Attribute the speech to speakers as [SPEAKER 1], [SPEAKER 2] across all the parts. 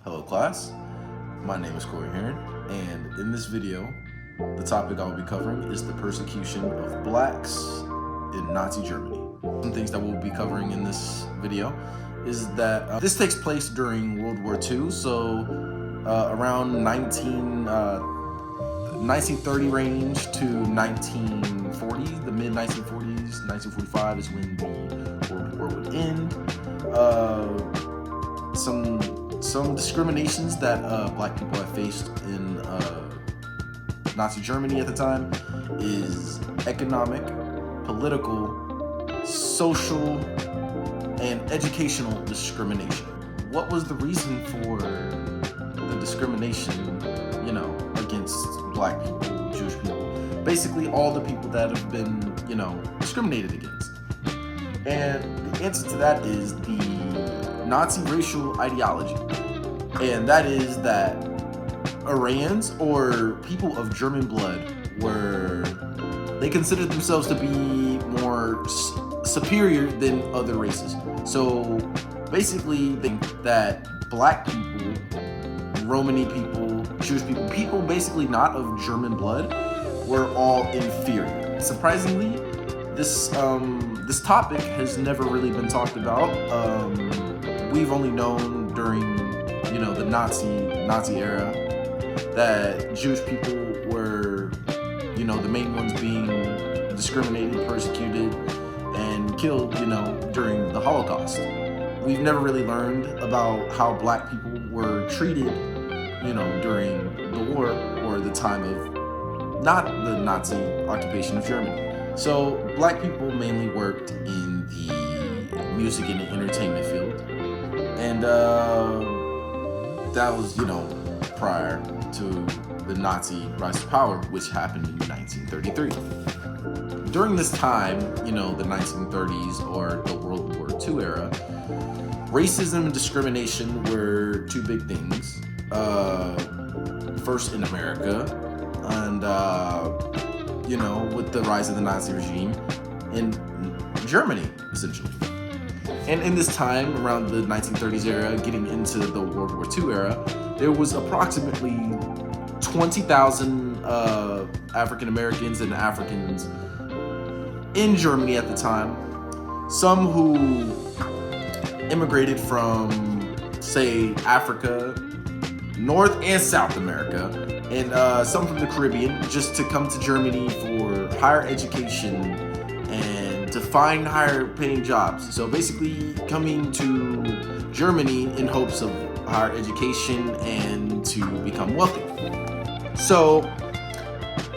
[SPEAKER 1] Hello class, my name is Corey Heron, and in this video, the topic I will be covering is the persecution of blacks in Nazi Germany. Some things that we'll be covering in this video is that this takes place during World War II, so around 1930 range to 1940, the mid-1940s, 1945 is when the World War would end. Some discriminations that black people have faced in Nazi Germany at the time is economic, political, social, and educational discrimination. What was the reason for the discrimination, against black people, Jewish people? Basically all the people that have been, discriminated against. And the answer to that is the Nazi racial ideology. And that is that Aryans, or people of German blood, they considered themselves to be more superior than other races. So basically think that black people, Romani people, Jewish people basically not of German blood, were all inferior. Surprisingly, this topic has never really been talked about. We've only known during the Nazi era that Jewish people were the main ones being discriminated, persecuted, and killed during the Holocaust. We've never really learned about how black people were treated during the war or the time of not the Nazi occupation of Germany. So black people mainly worked in the music and entertainment field, and that was prior to the Nazi rise to power, which happened in 1933. During this time, the 1930s or the World War II era, racism and discrimination were two big things. First in America, and with the rise of the Nazi regime in Germany, essentially. And in this time, around the 1930s era, getting into the World War II era, there was approximately 20,000 African Americans and Africans in Germany at the time. Some who immigrated from, say, Africa, North and South America, and some from the Caribbean, just to come to Germany for higher education and to find higher paying jobs. So basically coming to Germany in hopes of higher education and to become wealthy. So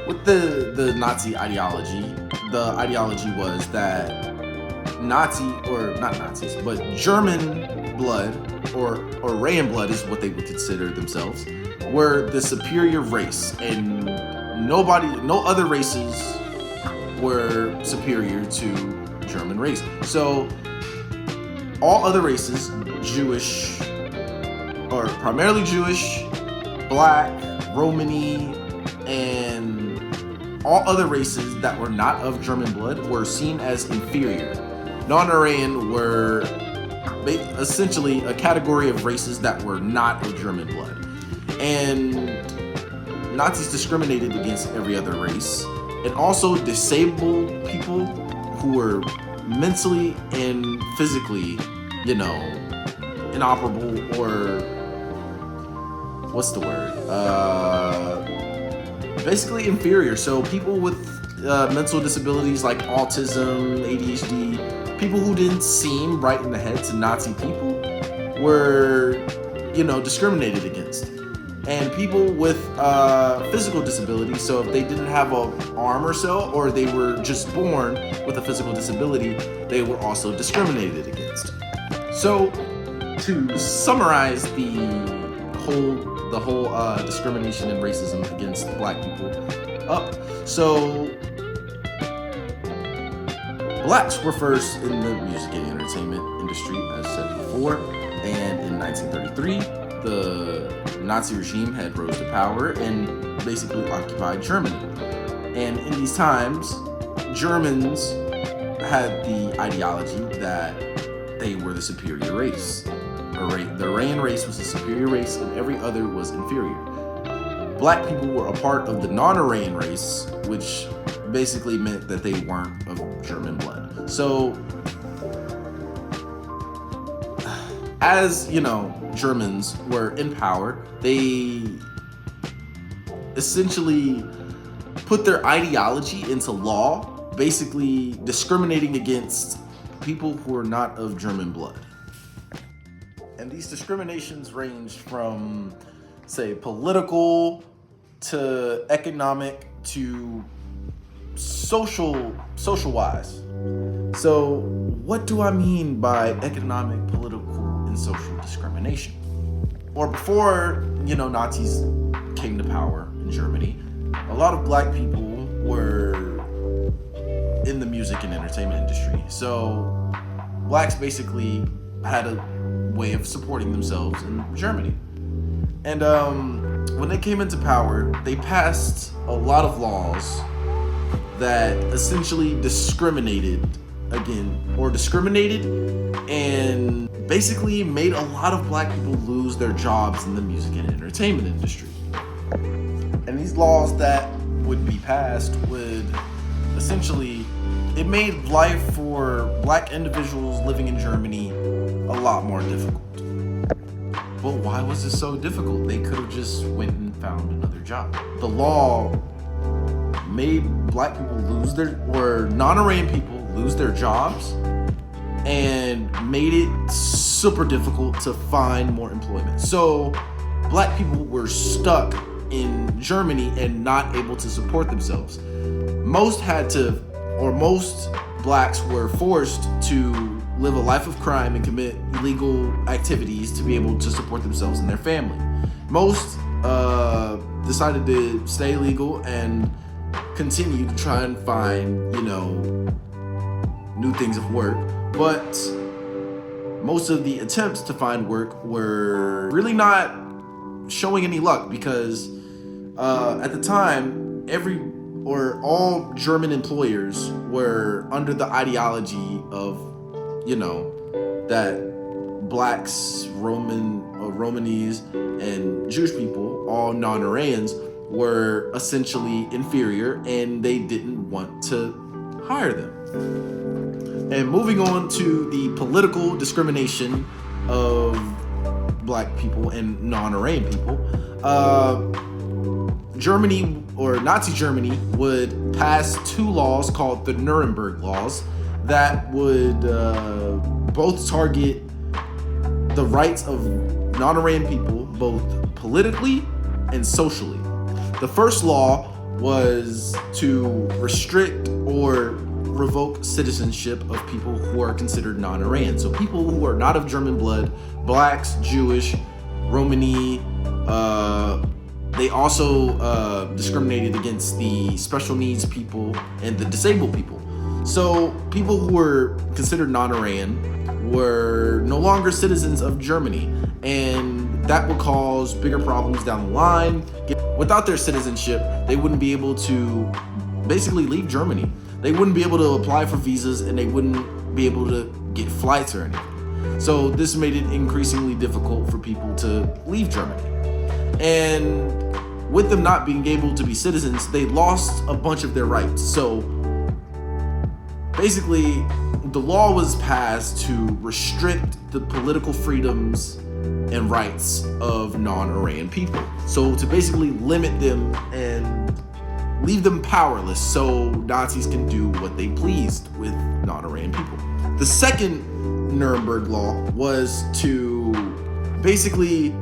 [SPEAKER 1] with the Nazi ideology, the ideology was that German blood, or Aryan blood is what they would consider themselves, were the superior race, and no other races were superior to German race. So all other races, Jewish, or primarily Jewish, black, Romani, and all other races that were not of German blood were seen as inferior. Non-Aryan were essentially a category of races that were not of German blood. And Nazis discriminated against every other race, and also disabled people who were mentally and physically, inoperable, or what's the word? Basically inferior. So people with mental disabilities like autism, ADHD, people who didn't seem right in the head to Nazi people were, discriminated against. And people with physical disabilities, so if they didn't have an arm or so, or they were just born with a physical disability, they were also discriminated against. So to summarize the whole discrimination and racism against black people up, so blacks were first in the music and entertainment industry, as said before, and in 1933, the Nazi regime had rose to power and basically occupied Germany. And in these times, Germans had the ideology that they were the superior race. The Aryan race was a superior race and every other was inferior. Black people were a part of the non-Aryan race, which basically meant that they weren't of German blood. So, as you know, Germans were in power, they essentially put their ideology into law, basically discriminating against people who are not of German blood. And these discriminations ranged from, say, political to economic to social-wise. So what do I mean by economic, political, and social discrimination? Or before, Nazis came to power in Germany, a lot of black people were in the music and entertainment industry. So blacks basically had a way of supporting themselves in Germany. And when they came into power, they passed a lot of laws that essentially discriminated and basically made a lot of black people lose their jobs in the music and entertainment industry. And these laws that would be passed would essentially, it made life for black individuals living in Germany a lot more difficult. But why was it so difficult? They could have just went and found another job. The law made black people non-Aryan people lose their jobs and made it super difficult to find more employment. So black people were stuck in Germany and not able to support themselves. Most blacks were forced to live a life of crime and commit illegal activities to be able to support themselves and their family. Most decided to stay legal and continue to try and find, new things of work. But most of the attempts to find work were really not showing any luck because at the time, all German employers were under the ideology of, that blacks, Romanis, and Jewish people, all non-Aryans, were essentially inferior and they didn't want to hire them. And moving on to the political discrimination of black people and non-Aryan people, Germany, or Nazi Germany, would pass two laws called the Nuremberg Laws that would both target the rights of non-Aryan people, both politically and socially. The first law was to restrict or revoke citizenship of people who are considered non-Aryan. So people who are not of German blood, blacks, Jewish, Romani. They also discriminated against the special needs people and the disabled people. So people who were considered non-Aryan were no longer citizens of Germany, and that would cause bigger problems down the line. Without their citizenship, they wouldn't be able to basically leave Germany. They wouldn't be able to apply for visas, and they wouldn't be able to get flights or anything. So this made it increasingly difficult for people to leave Germany. And with them not being able to be citizens, they lost a bunch of their rights. So basically, the law was passed to restrict the political freedoms and rights of non-Aryan people. So to basically limit them and leave them powerless so Nazis can do what they pleased with non-Aryan people. The second Nuremberg Law was to basically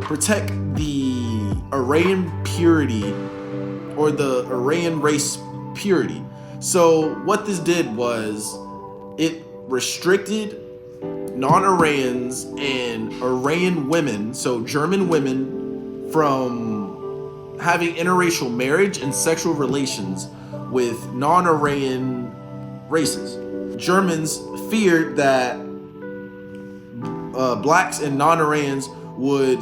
[SPEAKER 1] protect the Aryan purity, or the Aryan race purity. So what this did was it restricted non-Aryans and Aryan women, so German women, from having interracial marriage and sexual relations with non-Aryan races. Germans feared that blacks and non-Aryans would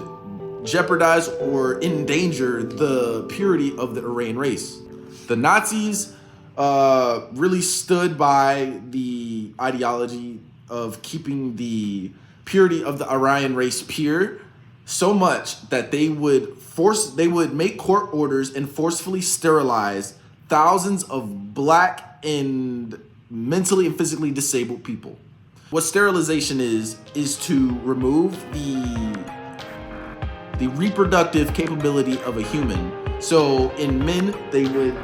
[SPEAKER 1] jeopardize or endanger the purity of the Aryan race. The Nazis really stood by the ideology of keeping the purity of the Aryan race pure so much that they would make court orders and forcefully sterilize thousands of black and mentally and physically disabled people. What sterilization is to remove the reproductive capability of a human. So in men, they would,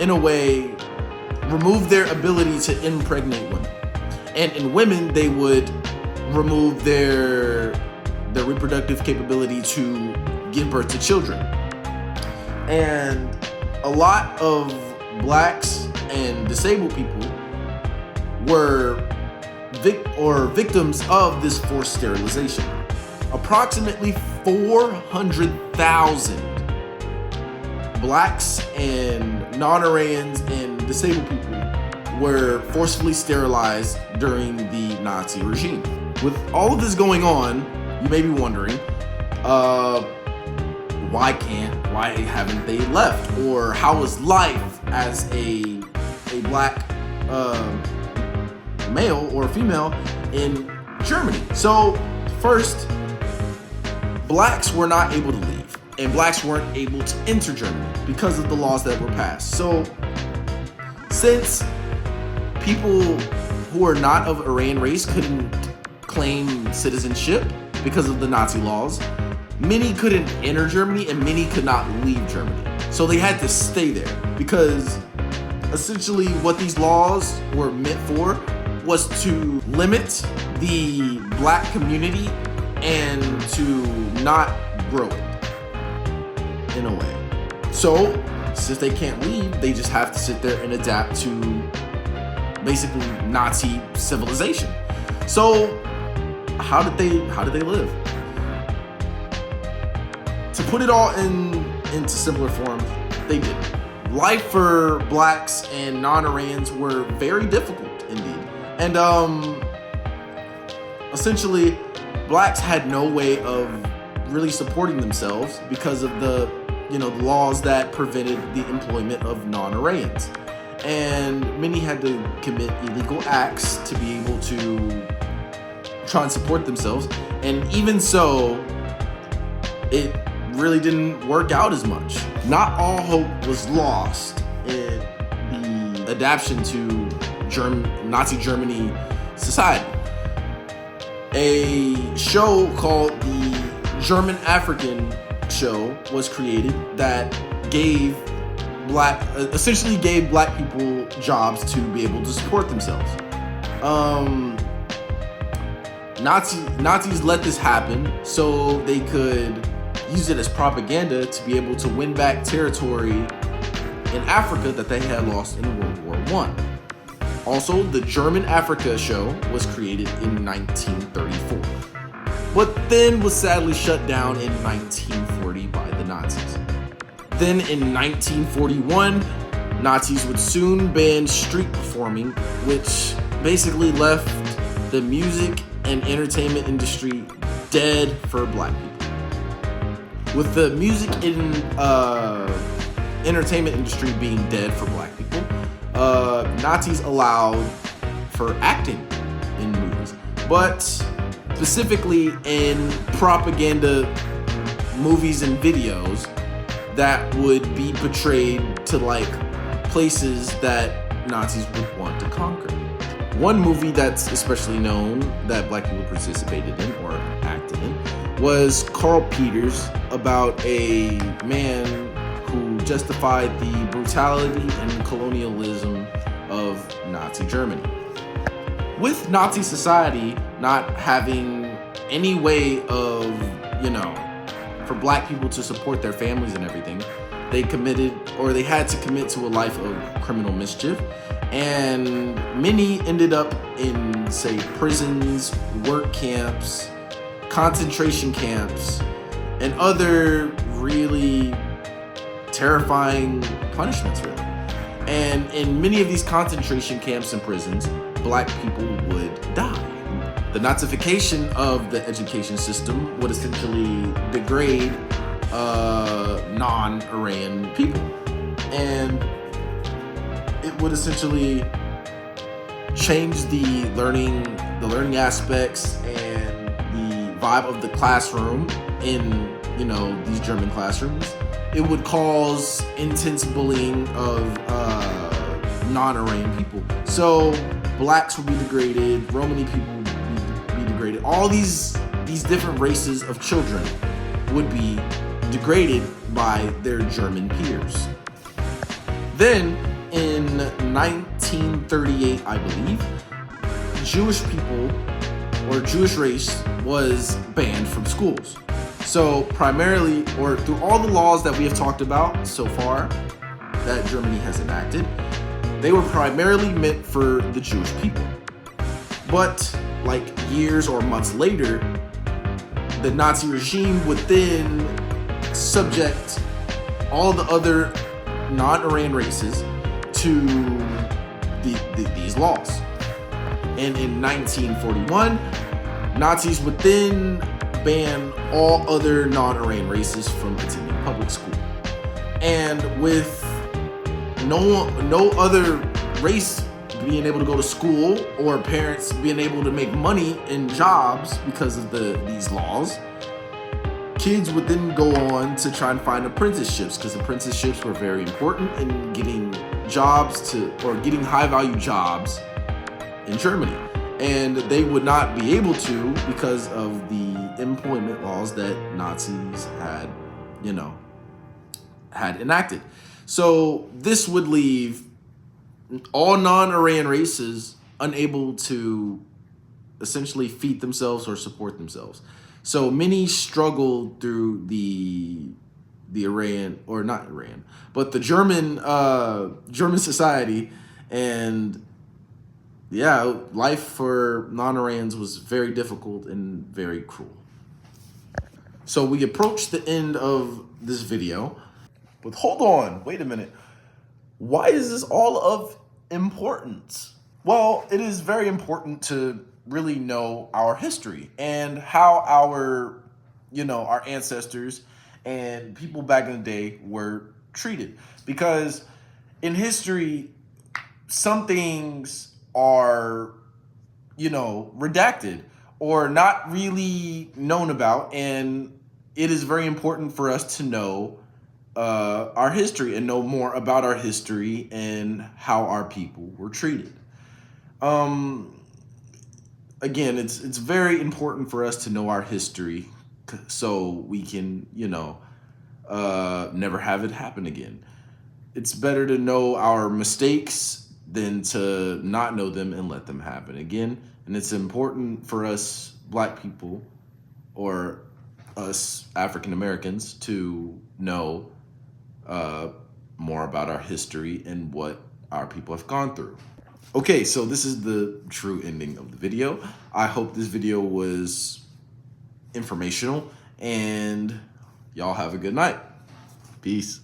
[SPEAKER 1] in a way, remove their ability to impregnate women. And in women, they would remove their reproductive capability to give birth to children. And a lot of blacks and disabled people were victims of this forced sterilization. Approximately 400,000 blacks and non-Aryans and disabled people were forcefully sterilized during the Nazi regime. With all of this going on, you may be wondering, why haven't they left? Or how is life as a black male or female in Germany? So first, blacks were not able to leave, and blacks weren't able to enter Germany because of the laws that were passed. So since people who are not of Aryan race couldn't claim citizenship because of the Nazi laws, many couldn't enter Germany and many could not leave Germany. So they had to stay there, because essentially what these laws were meant for was to limit the black community and to not grow it in a way. So since they can't leave, they just have to sit there and adapt to basically Nazi civilization. So how did they live? To put it all into simpler form, they did. Life for blacks and non-Aryans were very difficult indeed. And essentially, blacks had no way of really supporting themselves because of the laws that prevented the employment of non-Aryans. And many had to commit illegal acts to be able to try and support themselves. And even so, it really didn't work out as much. Not all hope was lost in the adaptation to Nazi Germany society. A show called the German African Show was created that essentially gave black people jobs to be able to support themselves. Nazis let this happen so they could use it as propaganda to be able to win back territory in Africa that they had lost in World War I. Also, the German Africa Show was created in 1934, but then was sadly shut down in 1940 by the Nazis. Then in 1941, Nazis would soon ban street performing, which basically left the music and entertainment industry dead for black people. With the music and entertainment industry being dead for black people, Nazis allowed for acting in movies, but specifically in propaganda movies and videos that would be portrayed to places that Nazis would want to conquer. One movie that's especially known that black people participated in or acted in was Carl Peters, about a man who justified the brutality and colonialism of Nazi Germany. With Nazi society not having any way of, for black people to support their families and everything, they had to commit to a life of criminal mischief. And many ended up in, say, prisons, work camps, concentration camps, and other really terrifying punishments, really. And in many of these concentration camps and prisons, black people would die. The Nazification of the education system would essentially degrade non-Aryan people. And it would essentially change the learning the learning aspects and the vibe of the classroom in, you know, these German classrooms, it would cause intense bullying of non-Aryan people. So blacks would be degraded, Romani people would be degraded. All these different races of children would be degraded by their German peers. Then in 1938, I believe, Jewish people or Jewish race was banned from schools. So primarily, or through all the laws that we have talked about so far that Germany has enacted, they were primarily meant for the Jewish people. But like years or months later, the Nazi regime would then subject all the other non-Aryan races to these laws. And in 1941, Nazis would then ban all other non-Aryan races from attending public school. And with no other race being able to go to school or parents being able to make money in jobs because of these laws, kids would then go on to try and find apprenticeships, because apprenticeships were very important in getting jobs or getting high value jobs in Germany. And they would not be able to because of the employment laws that Nazis had enacted. So this would leave all non-Aryan races unable to essentially feed themselves or support themselves. So many struggled through the Aryan, or not Aryan, but the German society, and yeah, life for non-Aryans was very difficult and very cruel. So we approach the end of this video, but hold on, wait a minute. Why is this all of importance? Well, it is very important to really know our history and how our ancestors and people back in the day were treated. Because in history, some things are, redacted or not really known about, and it is very important for us to know our history and know more about our history and how our people were treated. Again, it's very important for us to know our history so we can, never have it happen again. It's better to know our mistakes than to not know them and let them happen again. And it's important for us Black people or us African Americans to know more about our history and what our people have gone through. Okay, so this is the true ending of the video. I hope this video was informational, and y'all have a good night. Peace.